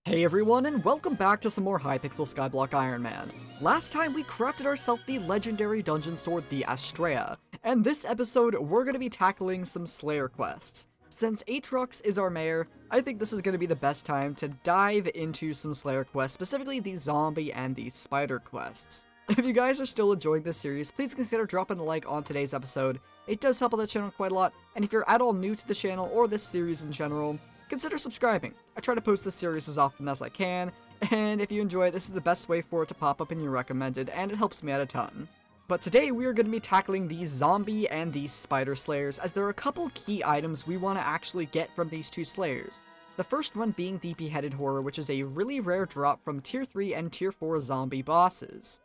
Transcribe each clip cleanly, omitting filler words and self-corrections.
Hey everyone, and welcome back to some more Hypixel Skyblock Iron Man. Last time we crafted ourselves the legendary dungeon sword, the Astrea, and this episode we're going to be tackling some Slayer quests. Since Aatrox is our mayor, I think this is going to be the best time to dive into some Slayer quests, specifically the zombie and the spider quests. If you guys are still enjoying this series, please consider dropping a like on today's episode. It does help out the channel quite a lot, and if you're at all new to the channel or this series in general, consider subscribing. I try to post this series as often as I can, and if you enjoy it, this is the best way for it to pop up in your recommended, and it helps me out a ton. But today we are going to be tackling the zombie and the spider slayers, as there are a couple key items we want to actually get from these two slayers. The first one being the Beheaded Horror, which is a really rare drop from tier 3 and tier 4 zombie bosses.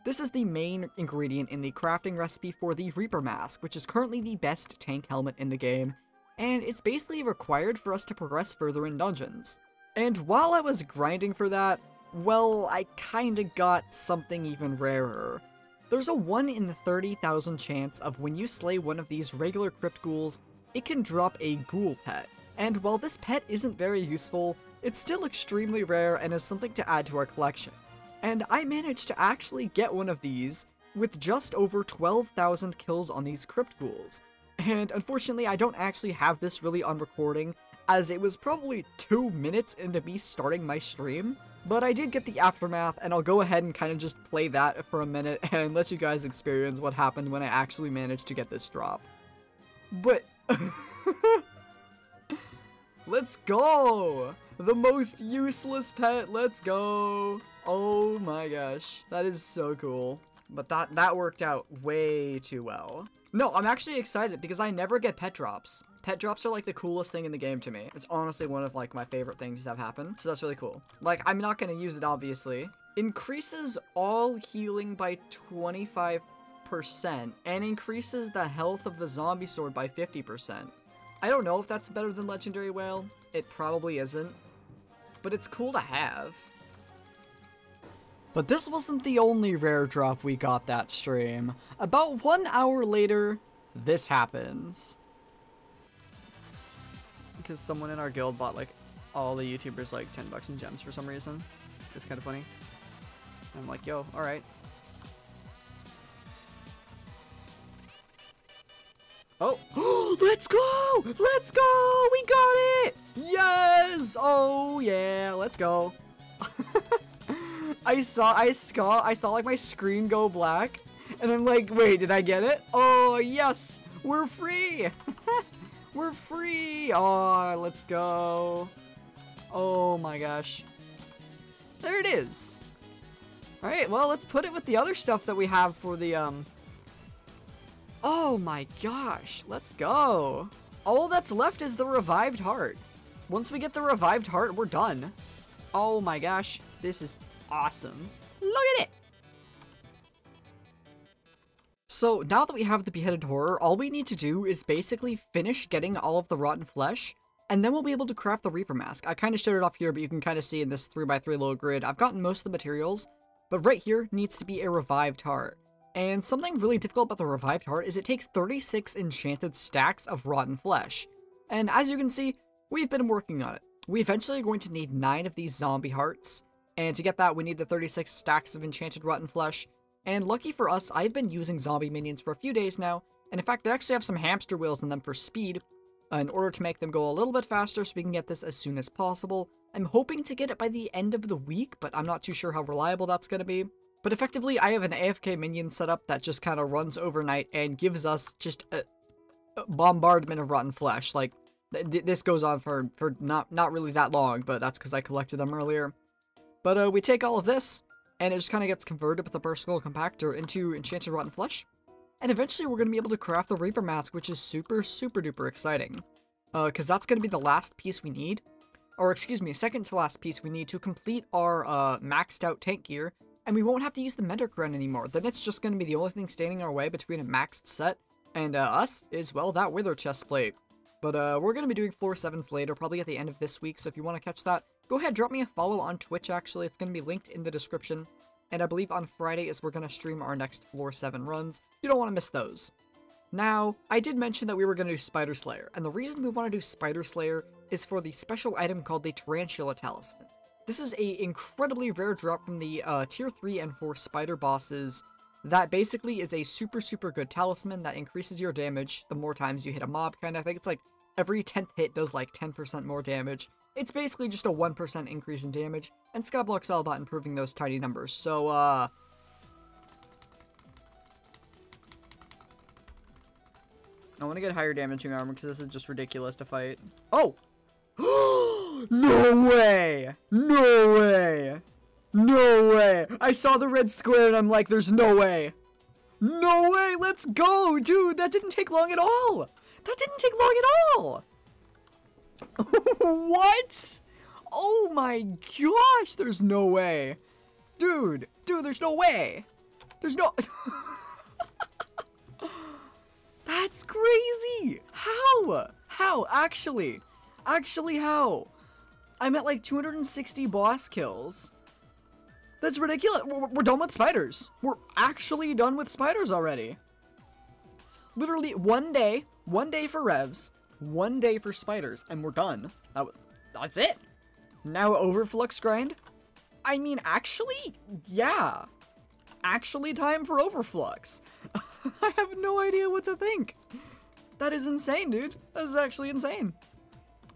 This is the main ingredient in the crafting recipe for the Reaper Mask, which is currently the best tank helmet in the game, and it's basically required for us to progress further in dungeons. And while I was grinding for that, well, I kinda got something even rarer. There's a 1 in 30,000 chance of when you slay one of these regular crypt ghouls, it can drop a ghoul pet. And while this pet isn't very useful, it's still extremely rare and is something to add to our collection. And I managed to actually get one of these with just over 12,000 kills on these crypt ghouls. And unfortunately, I don't actually have this really on recording, as it was probably 2 minutes into me starting my stream. But I did get the aftermath, and I'll go ahead and kind of just play that for a minute and let you guys experience what happened when I actually managed to get this drop. But let's go! The most useless pet, let's go! Oh my gosh, that is so cool. But that worked out way too well. No, I'm actually excited because I never get pet drops. Pet drops are like the coolest thing in the game to me. It's honestly one of like my favorite things that have happened. So that's really cool. Like, I'm not gonna use it obviously. Increases all healing by 25% and increases the health of the zombie sword by 50%. I don't know if that's better than Legendary Whale. It probably isn't. But it's cool to have. But this wasn't the only rare drop we got that stream. About 1 hour later, this happens. Because someone in our guild bought like all the YouTubers like 10 bucks in gems for some reason. It's kind of funny. I'm like, yo, alright. Oh, let's go! Let's go! We got it! Yes! Oh yeah, let's go. I saw like my screen go black, and I'm like, wait, did I get it? Oh yes, we're free. We're free. Oh, let's go. Oh my gosh. There it is. All right, well, let's put it with the other stuff that we have for the Oh my gosh, let's go. All that's left is the revived heart. Once we get the revived heart, we're done. Oh my gosh, this is awesome. Look at it! So now that we have the Beheaded Horror, all we need to do is basically finish getting all of the rotten flesh, and then we'll be able to craft the Reaper Mask. I kind of showed it off here, but you can kind of see in this 3x3 little grid, I've gotten most of the materials, but right here needs to be a revived heart. And something really difficult about the revived heart is it takes 36 enchanted stacks of rotten flesh. And as you can see, we've been working on it. We eventually are going to need 9 of these zombie hearts. And to get that, we need the 36 stacks of enchanted rotten flesh. And lucky for us, I've been using zombie minions for a few days now. And in fact, they actually have some hamster wheels in them for speed, in order to make them go a little bit faster so we can get this as soon as possible. I'm hoping to get it by the end of the week, but I'm not too sure how reliable that's going to be. But effectively, I have an AFK minion set up that just kind of runs overnight and gives us just a bombardment of rotten flesh. Like, this goes on for not really that long, but that's because I collected them earlier. But we take all of this, and it just kind of gets converted with the Burst Skull Compactor into Enchanted Rotten Flesh. And eventually we're going to be able to craft the Reaper Mask, which is super, super duper exciting. Because that's going to be the last piece we need. Or excuse me, second to last piece we need to complete our maxed out tank gear. And we won't have to use the Mender Crown anymore. Then it's just going to be the only thing standing our way between a maxed set and us is, well, that Wither chest plate. But we're going to be doing floor 7s later, probably at the end of this week. So if you want to catch that, go ahead, drop me a follow on Twitch, actually. It's going to be linked in the description. And I believe on Friday is we're going to stream our next floor 7 runs. You don't want to miss those. Now, I did mention that we were going to do Spider Slayer. And the reason we want to do Spider Slayer is for the special item called the Tarantula Talisman. This is a incredibly rare drop from the tier 3 and 4 spider bosses that basically is a super good talisman that increases your damage the more times you hit a mob, kind of. I think it's like every 10th hit does like 10% more damage. It's basically just a 1% increase in damage, and Skyblock's all about improving those tiny numbers. So, I want to get higher damaging armor because this is just ridiculous to fight. Oh! No way! No way! No way! I saw the red square and I'm like, there's no way! No way! Let's go! Dude, that didn't take long at all! That didn't take long at all! What? Oh my gosh! There's no way! Dude, there's no way! There's no... That's crazy! How? How? Actually, how? I'm at like 260 boss kills. That's ridiculous. We're done with spiders. We're actually done with spiders already. Literally one day for revs, 1 day for spiders, and we're done. That's it. Now Overflux grind? I mean, actually, yeah. Actually time for Overflux. I have no idea what to think. That is insane, dude. That is actually insane.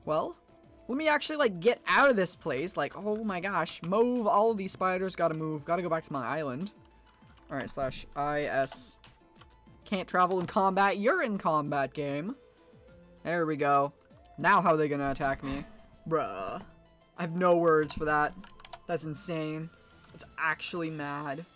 Well, let me actually, like, get out of this place. Like, oh my gosh. Move all of these spiders. Gotta move. Gotta go back to my island. Alright, /IS. Can't travel in combat. You're in combat, game. There we go. Now how are they gonna attack me? Bruh. I have no words for that. That's insane. It's actually mad.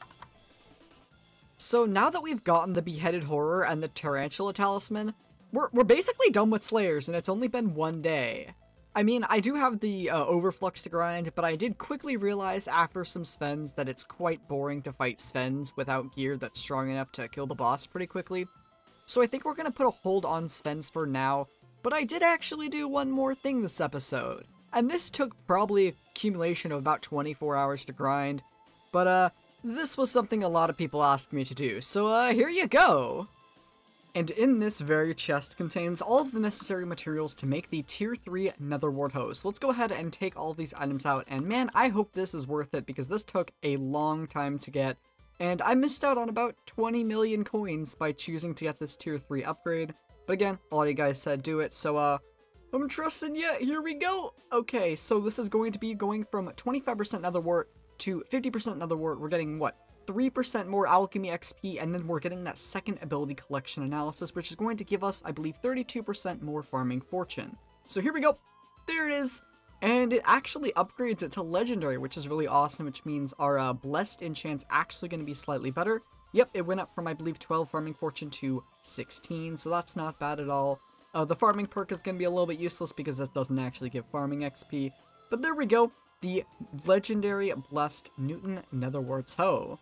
So now that we've gotten the Beheaded Horror and the Tarantula Talisman, we're basically done with Slayers, and it's only been 1 day. I mean, I do have the Overflux to grind, but I did quickly realize after some Svens that it's quite boring to fight Svens without gear that's strong enough to kill the boss pretty quickly. So I think we're going to put a hold on Svens for now, but I did actually do one more thing this episode. And this took probably accumulation of about 24 hours to grind, but this was something a lot of people asked me to do, so here you go! And in this very chest contains all of the necessary materials to make the tier 3 Nether Warthog. So let's go ahead and take all these items out, and man, I hope this is worth it because this took a long time to get, and I missed out on about 20 million coins by choosing to get this tier 3 upgrade. But again, a lot of you guys said do it, so I'm trusting you. Here we go! Okay, so this is going to be going from 25% Nether Wart to 50% Nether Wart. We're getting, what, 3% more alchemy XP, and then we're getting that second ability collection analysis, which is going to give us, I believe, 32% more farming fortune. So here we go. There it is. And it actually upgrades it to legendary, which is really awesome, which means our blessed enchant's actually going to be slightly better. Yep, it went up from, I believe, 12 farming fortune to 16, so that's not bad at all. The farming perk is going to be a little bit useless because this doesn't actually give farming XP. But there we go. The legendary blessed Newton Nether Warthog.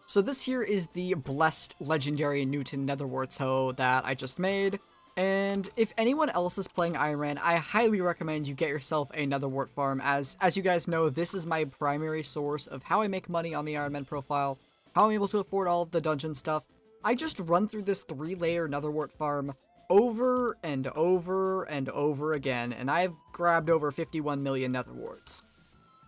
So this here is the blessed legendary Newton Nether Warthog that I just made. And if anyone else is playing Iron, I highly recommend you get yourself a Nether Wart farm. As you guys know, this is my primary source of how I make money on the Iron Man profile, how I'm able to afford all of the dungeon stuff. I just run through this 3-layer Nether Wart farm over and over and over again, and I've grabbed over 51 million Nether Warts.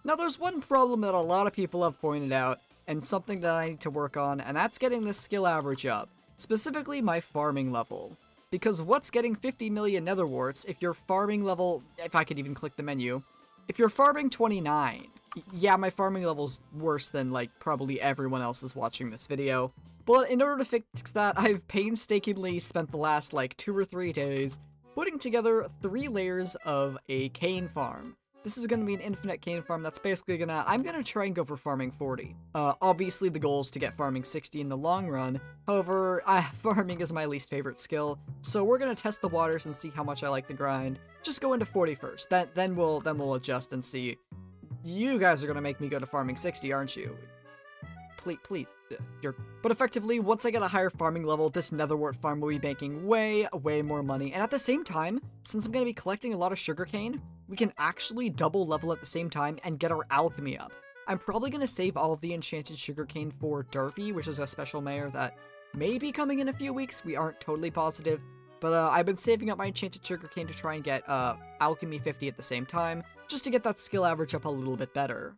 Now there's one problem that a lot of people have pointed out, and something that I need to work on, and that's getting the skill average up. Specifically my farming level. Because what's getting 50 million Nether Warts if your farming level, if I could even click the menu, if you're farming 29, yeah, my farming level's worse than, like, probably everyone else is watching this video. But in order to fix that, I've painstakingly spent the last, like, 2 or 3 days putting together 3 layers of a cane farm. This is gonna be an infinite cane farm that's basically I'm gonna try and go for farming 40. Obviously the goal is to get farming 60 in the long run. However, farming is my least favorite skill, so we're gonna test the waters and see how much I like the grind. Just go into 40 first, then we'll adjust and see. You guys are gonna make me go to farming 60, aren't you? Please. But effectively, once I get a higher farming level, this Nether Wart farm will be making way more money. And at the same time, since I'm going to be collecting a lot of sugarcane, we can actually double level at the same time and get our alchemy up. I'm probably going to save all of the enchanted sugarcane for Derpy, which is a special mayor that may be coming in a few weeks. We aren't totally positive. But I've been saving up my enchanted sugarcane to try and get alchemy 50 at the same time, just to get that skill average up a little bit better.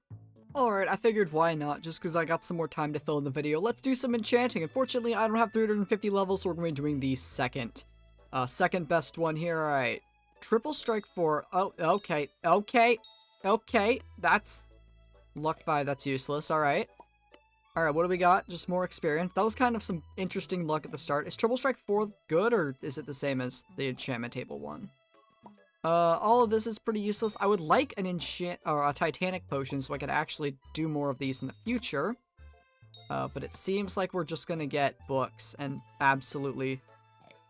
Alright, I figured why not, just because I got some more time to fill in the video. Let's do some enchanting. Unfortunately, I don't have 350 levels, so we're going to be doing the second best one here. Alright, triple strike 4. Oh, okay, that's luck 5, that's useless. Alright, what do we got? Just more experience. That was kind of some interesting luck at the start. Is triple strike 4 good, or is it the same as the enchantment table one? All of this is pretty useless. I would like an a Titanic potion so I could actually do more of these in the future. But it seems like we're just gonna get books and absolutely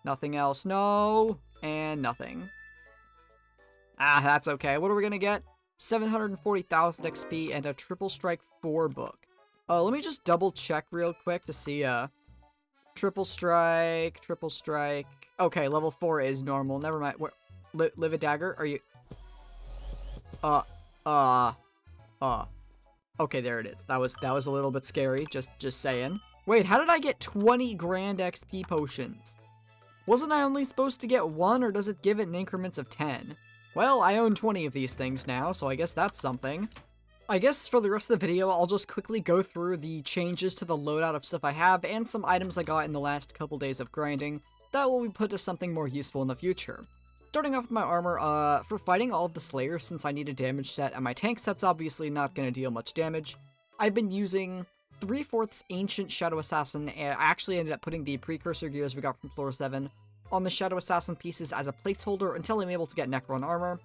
nothing else. No, and nothing. Ah, that's okay. What are we gonna get? 740,000 XP and a triple strike 4 book. Let me just double check real quick to see, triple strike. Okay, level 4 is normal. Never mind. Live a dagger? Are you... Okay, there it is. That was a little bit scary. Just saying. Wait, how did I get 20 grand XP potions? Wasn't I only supposed to get 1, or does it give it in increments of 10? Well, I own 20 of these things now, so I guess that's something. I guess for the rest of the video, I'll just quickly go through the changes to the loadout of stuff I have, and some items I got in the last couple days of grinding that will be put to something more useful in the future. Starting off with my armor, for fighting all of the Slayers, since I need a damage set, and my tank set's obviously not going to deal much damage, I've been using 3/4 Ancient Shadow Assassin, and I actually ended up putting the precursor gears we got from floor 7 on the Shadow Assassin pieces as a placeholder until I'm able to get Necron armor,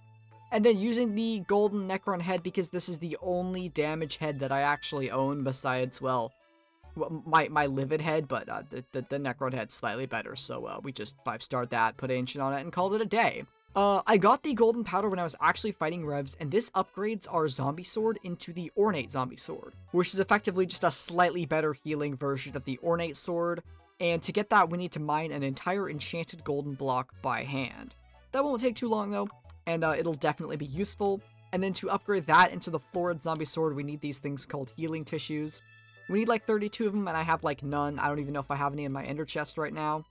and then using the golden Necron head because this is the only damage head that I actually own besides, well, my livid head, but the Necron head's slightly better, so we just 5-starred that, put Ancient on it, and called it a day. I got the golden powder when I was actually fighting Revs, and this upgrades our zombie sword into the ornate zombie sword, which is effectively just a slightly better healing version of the ornate sword, and to get that we need to mine an entire enchanted golden block by hand. That won't take too long though, and it'll definitely be useful, and then to upgrade that into the florid zombie sword we need these things called healing tissues. We need like 32 of them, and I have like none. I don't even know if I have any in my ender chest right now.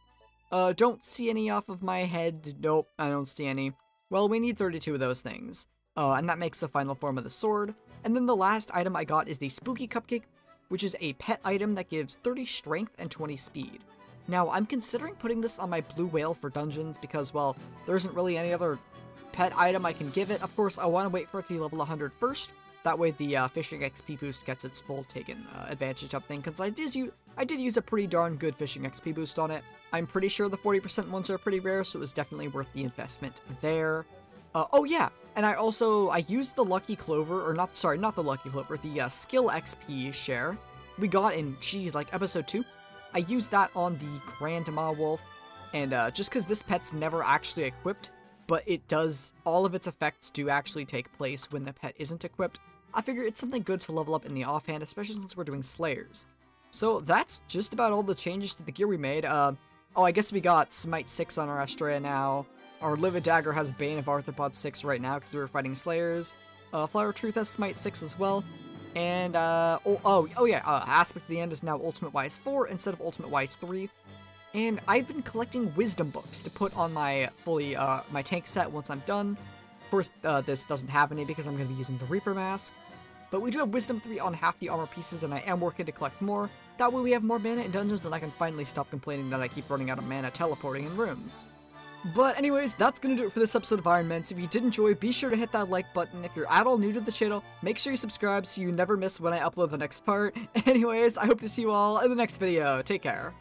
Don't see any off of my head. Nope, I don't see any. Well, we need 32 of those things. And that makes the final form of the sword. And then the last item I got is the Spooky Cupcake, which is a pet item that gives 30 strength and 20 speed. Now, I'm considering putting this on my blue whale for dungeons because, well, there isn't really any other pet item I can give it. Of course, I want to wait for it to be level 100 first. That way the fishing XP boost gets its full taken advantage of thing, because I did use a pretty darn good fishing XP boost on it. I'm pretty sure the 40% ones are pretty rare, so it was definitely worth the investment there. Oh yeah, and I used the Lucky Clover, or not the Lucky Clover, the Skill XP share we got in, like episode 2. I used that on the Grand Ma Wolf, and just because this pet's never actually equipped, but all of its effects do actually take place when the pet isn't equipped, I figure it's something good to level up in the offhand, especially since we're doing Slayers. So that's just about all the changes to the gear we made. Oh, I guess we got Smite 6 on our Astrea now. Our Livid Dagger has Bane of Arthropod 6 right now because we were fighting Slayers. Flower Truth has Smite 6 as well. And, Aspect of the End is now Ultimate Wise 4 instead of Ultimate Wise 3. And I've been collecting Wisdom Books to put on my my tank set once I'm done. Of course, this doesn't have any because I'm going to be using the Reaper Mask. But we do have Wisdom 3 on half the armor pieces, and I am working to collect more. That way we have more mana in dungeons, and I can finally stop complaining that I keep running out of mana teleporting in rooms. But anyways, that's going to do it for this episode of Iron Man. So if you did enjoy, be sure to hit that like button. If you're at all new to the channel, make sure you subscribe so you never miss when I upload the next part. Anyways, I hope to see you all in the next video. Take care.